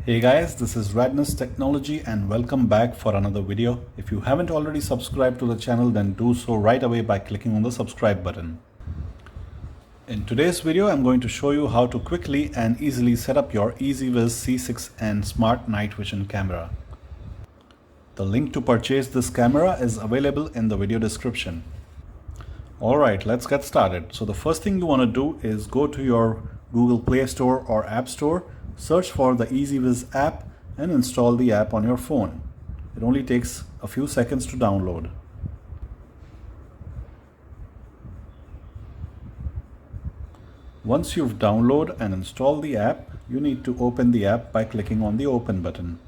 Hey guys, this is Radness Technology and welcome back for another video. If you haven't already subscribed to the channel, then do so right away by clicking on the subscribe button. In today's video, I'm going to show you how to quickly and easily set up your EasyViz C6N Smart Night Vision camera. The link to purchase this camera is available in the video description. Alright, let's get started. So the first thing you want to do is go to your Google Play Store or App Store. Search for the EasyViz app and install the app on your phone. It only takes a few seconds to download. Once you've downloaded and installed the app, you need to open the app by clicking on the Open button.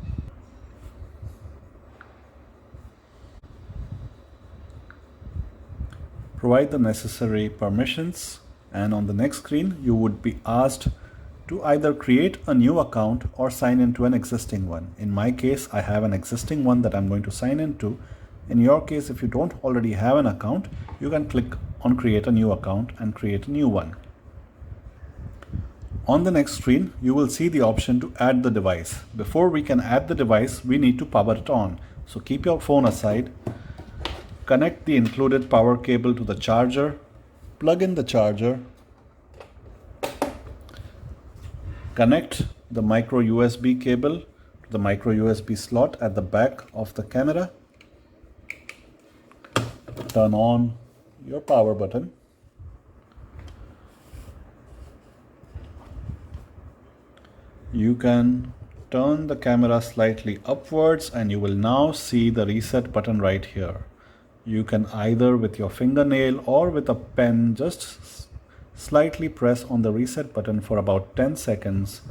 Provide the necessary permissions, and on the next screen you would be asked to either create a new account or sign into an existing one. In my case, I have an existing one that I'm going to sign into. In your case, if you don't already have an account, you can click on create a new account and create a new one. On the next screen, you will see the option to add the device. Before we can add the device, we need to power it on. So keep your phone aside, connect the included power cable to the charger, plug in the charger, connect the micro USB cable to the micro USB slot at the back of the camera. Turn on your power button. You can turn the camera slightly upwards and you will now see the reset button right here. You can either with your fingernail or with a pen just slightly press on the reset button for about 10 seconds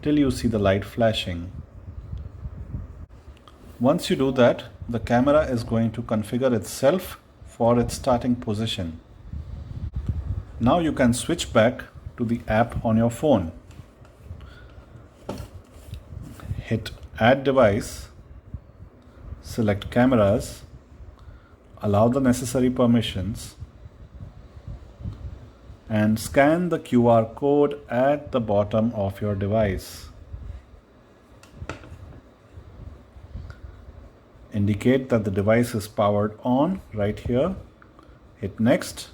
till you see the light flashing. Once you do that, the camera is going to configure itself for its starting position. Now you can switch back to the app on your phone. Hit Add Device, select Cameras, allow the necessary permissions, and scan the QR code at the bottom of your device. Indicate that the device is powered on right here. Hit Next.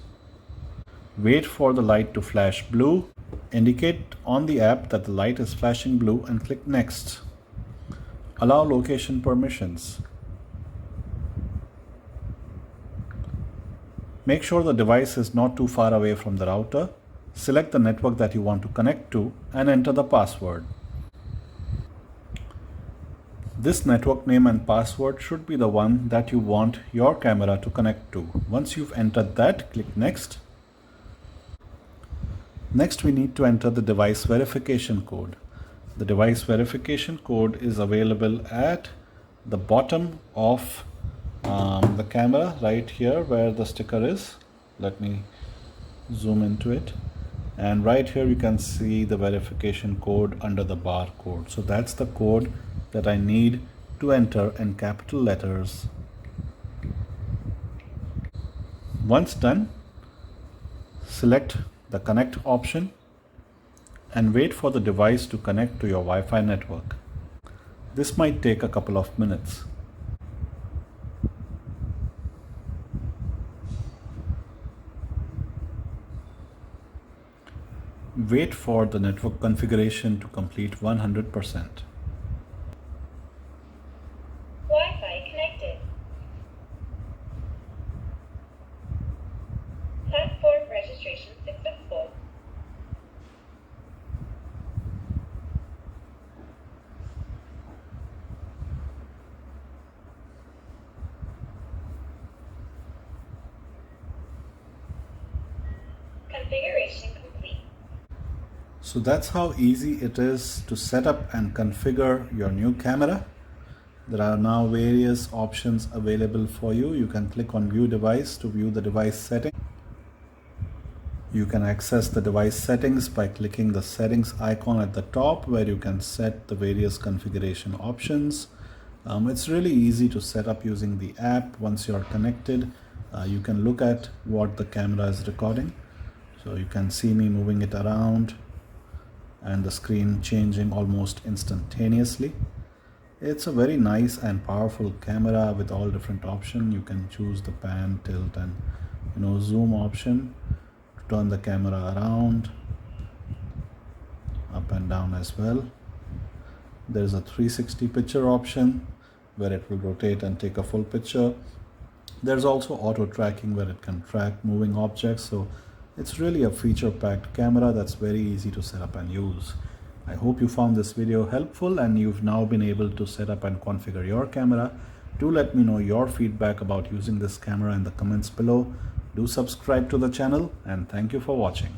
Wait for the light to flash blue. Indicate on the app that the light is flashing blue and click Next. Allow location permissions. Make sure the device is not too far away from the router. Select the network that you want to connect to and enter the password. This network name and password should be the one that you want your camera to connect to. Once you've entered that, click Next. Next, we need to enter the device verification code. The device verification code is available at the bottom of the camera right here where the sticker is. Let me zoom into it, and right here you can see the verification code under the barcode. So that's the code that I need to enter in capital letters. Once done, select the connect option and wait for the device to connect to your Wi-Fi network. This might take a couple of minutes. Wait for the network configuration to complete 100%. Wi-Fi connected. Platform registration successful. Configuration complete. So that's how easy it is to set up and configure your new camera. There are now various options available for you. You can click on View Device to view the device setting. You can access the device settings by clicking the settings icon at the top where you can set the various configuration options. It's really easy to set up using the app. Once you're connected, you can look at what the camera is recording. So you can see me moving it around. and the screen changing almost instantaneously. It's a very nice and powerful camera with all different options. You can choose the pan, tilt, and zoom option to turn the camera around, up and down as well. There's a 360 picture option where it will rotate and take a full picture. There's also auto tracking where it can track moving objects. So it's really a feature-packed camera that's very easy to set up and use. I hope you found this video helpful and you've now been able to set up and configure your camera. Do let me know your feedback about using this camera in the comments below. Do subscribe to the channel and thank you for watching.